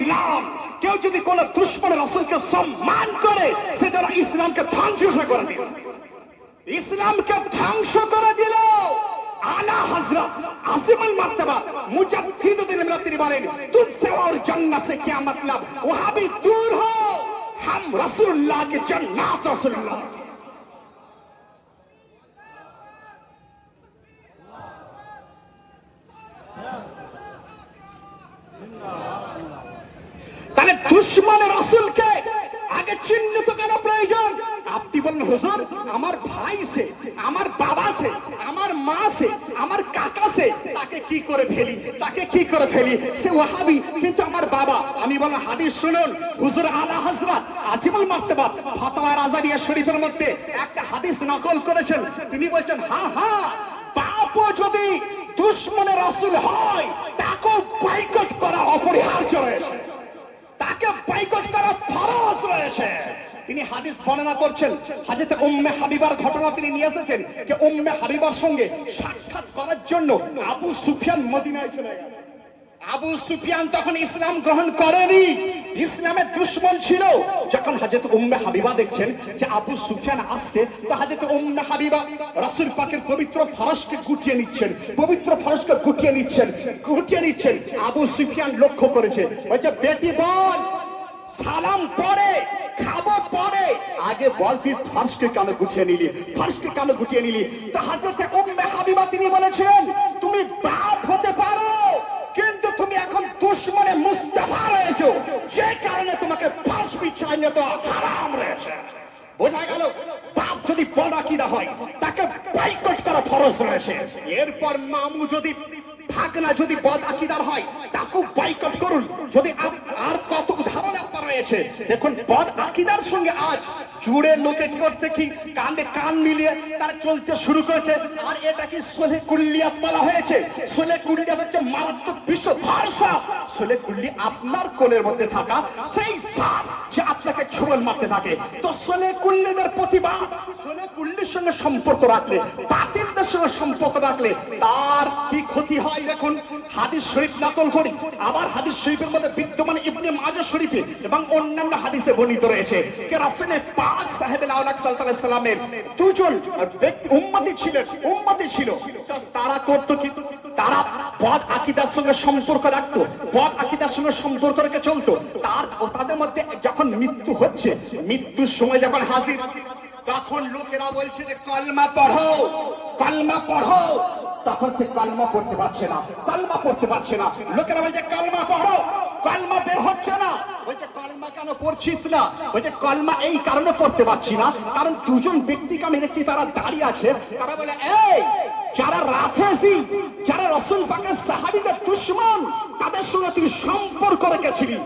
ইসলাম। কেউ যদি কোন দুশ্মন রাসূলকে সম্মান করে সে যেন ইসলামকে ধ্বংস করে দিল, ইসলামকে ধ্বংস করে দিল। আলা হযরত আজিমুল মারতাবা মুজাদ্দিদুদ্দিন মিল্লাত বলেন তুঝসে और जन्नत से क्या मतलब, वहां भी दूर हो हम रसूलुल्लाह के जन्नत रसूलुल्लाह। তাহলে দুশ্মনের রাসূলকে আগে চিহ্নিত করা প্রয়োজন। আপনি বলেন হুজুর আমার ভাই সে, আমার বাবা সে, আমার মা সে, আমার কাকা সে, তাকে কি করে ফেলি, তাকে কি করে ফেলি, সে ওয়াহাবি কিন্তু আমার বাবা। আমি বললাম হাদিস শুনুন, হুজুর আলা হযরত আজিমুল মারতাবা ফাতওয়া রাজাবিয়া শরীফের মধ্যে একটা হাদিস নকল করেছেন। তিনি বলছেন হ্যাঁ হ্যাঁ, বাপও যদি দুশ্মনের রাসূল হয় তাকে বয়কট করা অপরিহার্য রয়েছে, তাকে বয়কট করা ফরজ রয়েছে। তিনি হাদিস বর্ণনা করছেন, হযরত উম্মে হাবিবার ঘটনা তিনি নিয়ে এসেছেন যে উম্মে হাবিবার সঙ্গে সাক্ষাৎ করার জন্য আবু সুফিয়ান মদিনায় চলে গেলেন। আবু সুফিয়ান তখন ইসলাম গ্রহণ করেনি, ইসলামের দুশ্মন ছিল। যখন হযরত উম্মে হাবিবা দেখছেন যে আবু সুফিয়ান আসছে, তো হযরত উম্মে হাবিবা রাসূল পাকের পবিত্র ফরশকে গুটিয়ে নিচ্ছেন, পবিত্র ফরশকে গুটিয়ে নিচ্ছেন। আবু সুফিয়ান লক্ষ্য করেছে, বলছে বেটি বল সালাম পড়ে খাবো পরে, আগে বল তুই ফরশকে কেন গুটিয়ে নিলি, ফরশকে কেন গুটিয়ে নিলি। তো হযরত উম্মে হাবিবা তিনি বলেছিলেন তুমি বাপ হতে পারো কিন্তু তুমি এখন দুশ্মনে মুস্তাফা রয়েছো, যে কারণে তোমাকে ফাঁস বিছাইলে তো হারাম রয়েছে। বোঝা গেল, বাপ যদি বড় আকীদা হয় তাকে বয়কট করা ফরজ রয়েছে। এরপর মামু যদি ভাগনা যদি বদ আকীদার হয় তাকে বয়কট করুন। যদি আর কত উদাহরণ আপনার রয়েছে দেখুন, বদ আকীদার সঙ্গে আজ জুড়ে লোকে কি করতে, কি কান্দে কান মিলিয়ে তার চলতে শুরু করেছে। আর এটা কি সোলে কুল্লিয়াত বলা হয়েছে। সোলে কুল্লিয়াত হচ্ছে মারাত্মক বিশ্ব ধর্ষণ। সোলে কুল্লি আপনার কোলের মধ্যে থাকা সেই সাপ যে আপনাকে ছোবল মারতে থাকে। তো সোলে কুল্লিদের প্রতিবাদ, সোলে কুল্লির সঙ্গে সম্পর্ক রাখলে, বাতিলদের সঙ্গে সম্পর্ক রাখলে তার কি ক্ষতি হয় দেখুন। হাদিস শরীফ নকল করি, আবার হাদিস শরীফের মধ্যে বিদ্যমান ইবনে মাজাহ শরীফে এবং অন্যান্য হাদিসে বর্ণিত রয়েছে যে রাসূল পাক সাহেবুল আওলাদ সাল্লাল্লাহু আলাইহি সাল্লামের দুজন ব্যক্তি উম্মতি ছিল। তারা করতো কি, তারা বদ আকীদার সঙ্গে সম্পর্ক রাখতো, বদ আকীদার সঙ্গে সম্পর্ক রেখে চলতো। তাদের মধ্যে যখন মৃত্যু হচ্ছে, মৃত্যুর সময় যখন হাজির, তখন লোকেরা বলছে যে কলমা পড়ো, কলমা পড়ো। তখন সে কলমা পড়তে পারছে না, লোকেরা বলছে কলমা পড়ো, কলমা বের হচ্ছে না। বলছে কলমা কেন পড়ছিস না? বলছে কলমা এই কারণে পড়তে পারছি না কারণ দুজন ব্যক্তিকে আমি দেখছি তারা দাঁড়িয়ে আছে, তারা বলে এই যারা রাফেজি, যারা রাসূল পাকের সাহাবীদের দুশমন, তাদের সঙ্গে তুই সম্পর্ক রেখেছিলি।